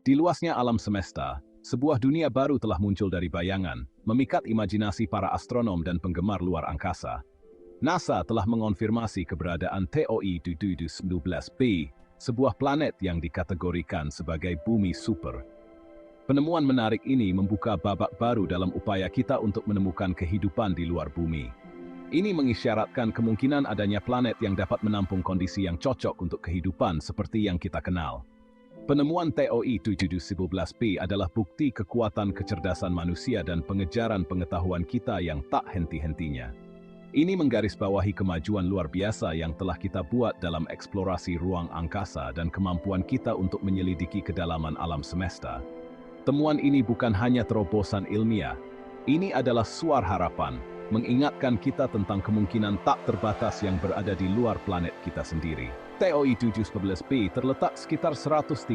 Di luasnya alam semesta, sebuah dunia baru telah muncul dari bayangan, memikat imajinasi para astronom dan penggemar luar angkasa. NASA telah mengonfirmasi keberadaan TOI 219b, sebuah planet yang dikategorikan sebagai bumi super. Penemuan menarik ini membuka babak baru dalam upaya kita untuk menemukan kehidupan di luar bumi. Ini mengisyaratkan kemungkinan adanya planet yang dapat menampung kondisi yang cocok untuk kehidupan seperti yang kita kenal. Penemuan TOI 219b adalah bukti kekuatan kecerdasan manusia dan pengejaran pengetahuan kita yang tak henti-hentinya. Ini menggarisbawahi kemajuan luar biasa yang telah kita buat dalam eksplorasi ruang angkasa dan kemampuan kita untuk menyelidiki kedalaman alam semesta. Temuan ini bukan hanya terobosan ilmiah, ini adalah suara harapan, mengingatkan kita tentang kemungkinan tak terbatas yang berada di luar planet kita sendiri. TOI 219b terletak sekitar 137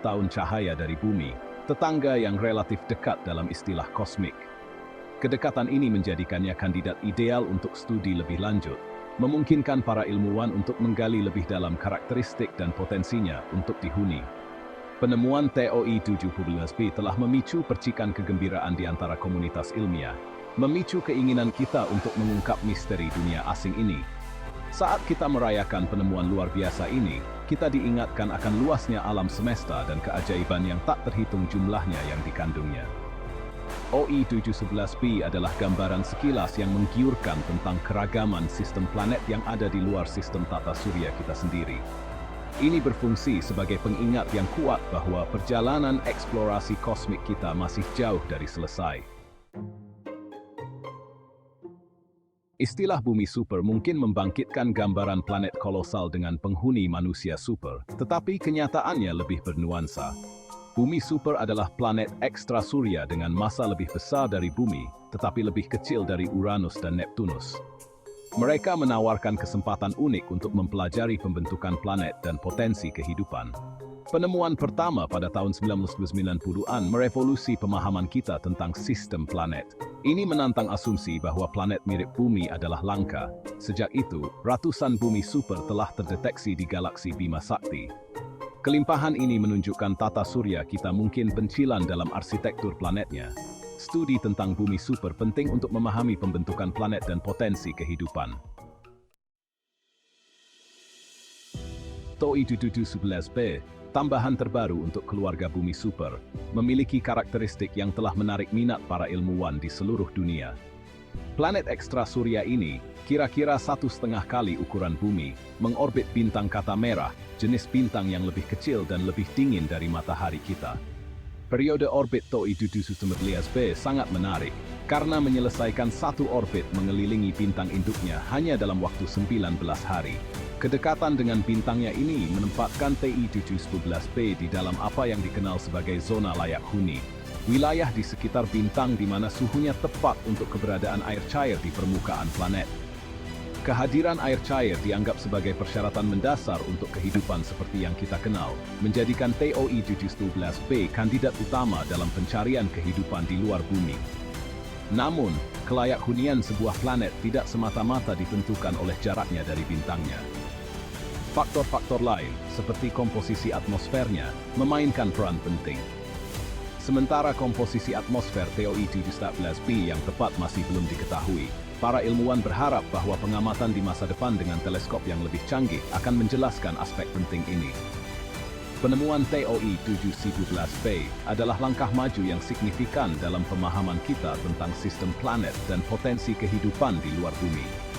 tahun cahaya dari bumi, tetangga yang relatif dekat dalam istilah kosmik. Kedekatan ini menjadikannya kandidat ideal untuk studi lebih lanjut, memungkinkan para ilmuwan untuk menggali lebih dalam karakteristik dan potensinya untuk dihuni. Penemuan TOI 219b telah memicu percikan kegembiraan di antara komunitas ilmiah, memicu keinginan kita untuk mengungkap misteri dunia asing ini. Saat kita merayakan penemuan luar biasa ini, kita diingatkan akan luasnya alam semesta dan keajaiban yang tak terhitung jumlahnya yang dikandungnya. OI 219b adalah gambaran sekilas yang menggiurkan tentang keragaman sistem planet yang ada di luar sistem tata surya kita sendiri. Ini berfungsi sebagai pengingat yang kuat bahwa perjalanan eksplorasi kosmik kita masih jauh dari selesai. Istilah bumi super mungkin membangkitkan gambaran planet kolosal dengan penghuni manusia super, tetapi kenyataannya lebih bernuansa. Bumi super adalah planet ekstra surya dengan massa lebih besar dari bumi, tetapi lebih kecil dari Uranus dan Neptunus. Mereka menawarkan kesempatan unik untuk mempelajari pembentukan planet dan potensi kehidupan. Penemuan pertama pada tahun 1990-an merevolusi pemahaman kita tentang sistem planet. Ini menantang asumsi bahwa planet mirip bumi adalah langka. Sejak itu, ratusan bumi super telah terdeteksi di galaksi Bima Sakti. Kelimpahan ini menunjukkan tata surya kita mungkin pencilan dalam arsitektur planetnya. Studi tentang bumi super penting untuk memahami pembentukan planet dan potensi kehidupan. TOI 219b, tambahan terbaru untuk keluarga bumi super, memiliki karakteristik yang telah menarik minat para ilmuwan di seluruh dunia. Planet ekstra surya ini, kira-kira 1,5 kali ukuran bumi, mengorbit bintang kata merah, jenis bintang yang lebih kecil dan lebih dingin dari matahari kita. Periode orbit TOI 219b sangat menarik, karena menyelesaikan satu orbit mengelilingi bintang induknya hanya dalam waktu 19 hari. Kedekatan dengan bintangnya ini menempatkan TOI 219b di dalam apa yang dikenal sebagai zona layak huni, wilayah di sekitar bintang di mana suhunya tepat untuk keberadaan air cair di permukaan planet. Kehadiran air cair dianggap sebagai persyaratan mendasar untuk kehidupan seperti yang kita kenal, menjadikan TOI 219b kandidat utama dalam pencarian kehidupan di luar bumi. Namun, kelayak hunian sebuah planet tidak semata-mata ditentukan oleh jaraknya dari bintangnya. Faktor-faktor lain, seperti komposisi atmosfernya, memainkan peran penting. Sementara komposisi atmosfer TOI 219b yang tepat masih belum diketahui, para ilmuwan berharap bahwa pengamatan di masa depan dengan teleskop yang lebih canggih akan menjelaskan aspek penting ini. Penemuan TOI 219b adalah langkah maju yang signifikan dalam pemahaman kita tentang sistem planet dan potensi kehidupan di luar bumi.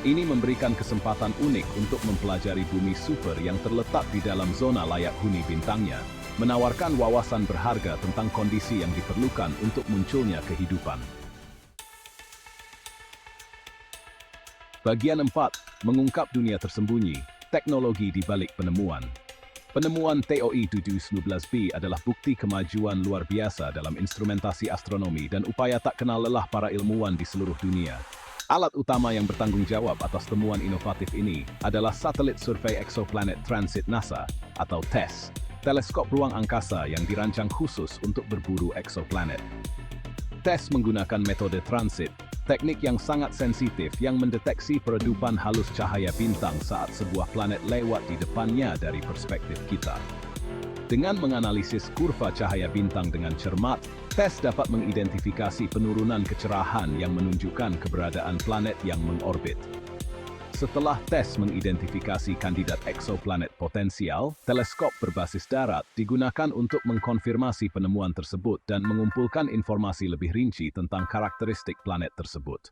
Ini memberikan kesempatan unik untuk mempelajari bumi super yang terletak di dalam zona layak huni bintangnya, menawarkan wawasan berharga tentang kondisi yang diperlukan untuk munculnya kehidupan. Bagian 4, mengungkap dunia tersembunyi, teknologi di balik penemuan. Penemuan TOI 219b adalah bukti kemajuan luar biasa dalam instrumentasi astronomi dan upaya tak kenal lelah para ilmuwan di seluruh dunia. Alat utama yang bertanggung jawab atas temuan inovatif ini adalah Satelit Survei Exoplanet Transit NASA, atau TESS, teleskop ruang angkasa yang dirancang khusus untuk berburu eksoplanet. TESS menggunakan metode transit, teknik yang sangat sensitif yang mendeteksi peredupan halus cahaya bintang saat sebuah planet lewat di depannya dari perspektif kita. Dengan menganalisis kurva cahaya bintang dengan cermat, TESS dapat mengidentifikasi penurunan kecerahan yang menunjukkan keberadaan planet yang mengorbit. Setelah TESS mengidentifikasi kandidat eksoplanet potensial, teleskop berbasis darat digunakan untuk mengkonfirmasi penemuan tersebut dan mengumpulkan informasi lebih rinci tentang karakteristik planet tersebut.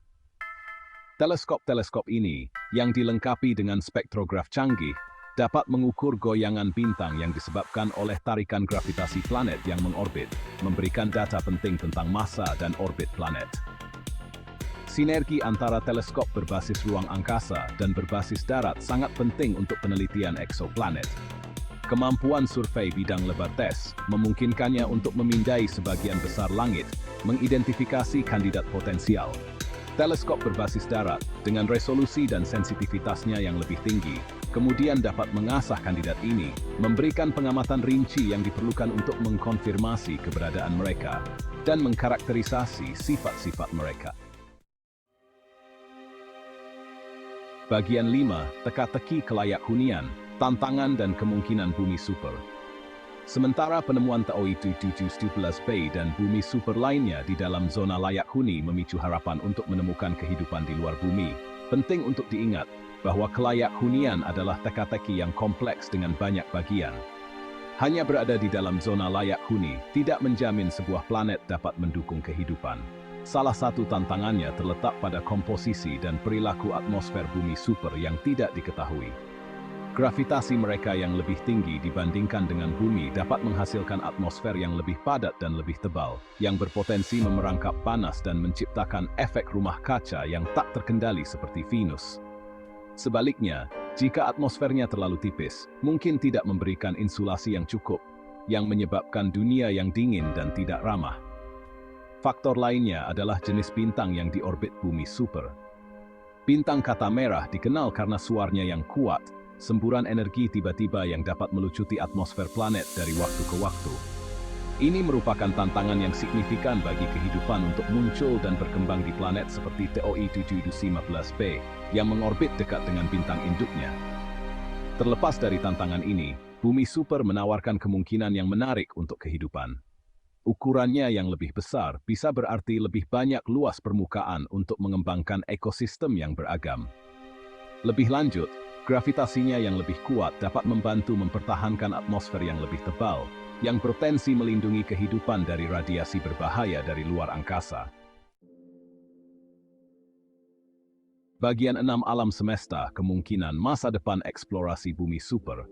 Teleskop-teleskop ini, yang dilengkapi dengan spektrograf canggih, dapat mengukur goyangan bintang yang disebabkan oleh tarikan gravitasi planet yang mengorbit, memberikan data penting tentang massa dan orbit planet. Sinergi antara teleskop berbasis ruang angkasa dan berbasis darat sangat penting untuk penelitian eksoplanet. Kemampuan survei bidang lebar TESS memungkinkannya untuk memindai sebagian besar langit, mengidentifikasi kandidat potensial. Teleskop berbasis darat, dengan resolusi dan sensitivitasnya yang lebih tinggi, kemudian dapat mengasah kandidat ini, memberikan pengamatan rinci yang diperlukan untuk mengkonfirmasi keberadaan mereka, dan mengkarakterisasi sifat-sifat mereka. Bagian 5. Teka-teki kelayak hunian, tantangan dan kemungkinan bumi super. Sementara penemuan TOI 7717b dan bumi super lainnya di dalam zona layak huni memicu harapan untuk menemukan kehidupan di luar bumi, penting untuk diingat bahwa kelayak hunian adalah teka-teki yang kompleks dengan banyak bagian. Hanya berada di dalam zona layak huni tidak menjamin sebuah planet dapat mendukung kehidupan. Salah satu tantangannya terletak pada komposisi dan perilaku atmosfer bumi super yang tidak diketahui. Gravitasi mereka yang lebih tinggi dibandingkan dengan bumi dapat menghasilkan atmosfer yang lebih padat dan lebih tebal, yang berpotensi memerangkap panas dan menciptakan efek rumah kaca yang tak terkendali seperti Venus. Sebaliknya, jika atmosfernya terlalu tipis, mungkin tidak memberikan insulasi yang cukup, yang menyebabkan dunia yang dingin dan tidak ramah. Faktor lainnya adalah jenis bintang yang diorbit bumi super. Bintang kata merah dikenal karena suaranya yang kuat, semburan energi tiba-tiba yang dapat melucuti atmosfer planet dari waktu ke waktu. Ini merupakan tantangan yang signifikan bagi kehidupan untuk muncul dan berkembang di planet seperti TOI 7715b yang mengorbit dekat dengan bintang induknya. Terlepas dari tantangan ini, bumi super menawarkan kemungkinan yang menarik untuk kehidupan. Ukurannya yang lebih besar bisa berarti lebih banyak luas permukaan untuk mengembangkan ekosistem yang beragam. Lebih lanjut, gravitasinya yang lebih kuat dapat membantu mempertahankan atmosfer yang lebih tebal, yang berpotensi melindungi kehidupan dari radiasi berbahaya dari luar angkasa. Bagian 6 alam semesta, kemungkinan masa depan eksplorasi bumi super.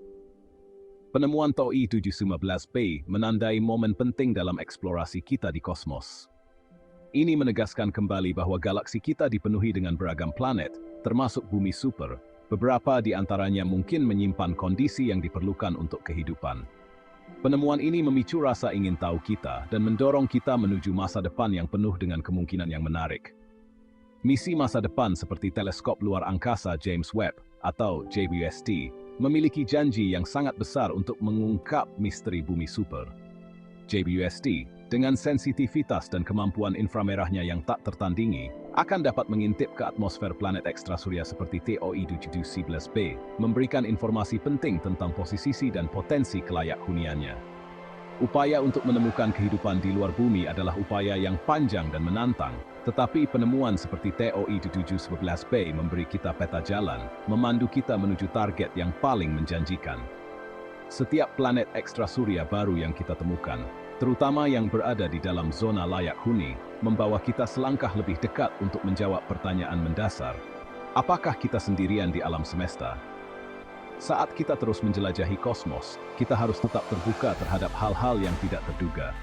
Penemuan TOI 7715b menandai momen penting dalam eksplorasi kita di kosmos. Ini menegaskan kembali bahwa galaksi kita dipenuhi dengan beragam planet, termasuk bumi super. Beberapa di antaranya mungkin menyimpan kondisi yang diperlukan untuk kehidupan. Penemuan ini memicu rasa ingin tahu kita dan mendorong kita menuju masa depan yang penuh dengan kemungkinan yang menarik. Misi masa depan seperti teleskop luar angkasa James Webb atau JWST memiliki janji yang sangat besar untuk mengungkap misteri bumi super. JWST, dengan sensitivitas dan kemampuan inframerahnya yang tak tertandingi, akan dapat mengintip ke atmosfer planet ekstrasurya seperti TOI 7711b, memberikan informasi penting tentang posisi dan potensi kelayak huniannya. Upaya untuk menemukan kehidupan di luar bumi adalah upaya yang panjang dan menantang, tetapi penemuan seperti TOI 7711b memberi kita peta jalan, memandu kita menuju target yang paling menjanjikan. Setiap planet ekstrasurya baru yang kita temukan, terutama yang berada di dalam zona layak huni, membawa kita selangkah lebih dekat untuk menjawab pertanyaan mendasar. Apakah kita sendirian di alam semesta? Saat kita terus menjelajahi kosmos, kita harus tetap terbuka terhadap hal-hal yang tidak terduga.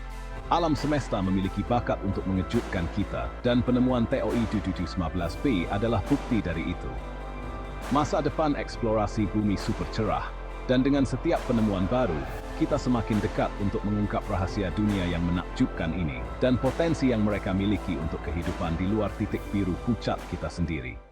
Alam semesta memiliki bakat untuk mengejutkan kita, dan penemuan TOI 7715b adalah bukti dari itu. Masa depan eksplorasi bumi super cerah, dan dengan setiap penemuan baru, kita semakin dekat untuk mengungkap rahasia dunia yang menakjubkan ini, dan potensi yang mereka miliki untuk kehidupan di luar titik biru pucat kita sendiri.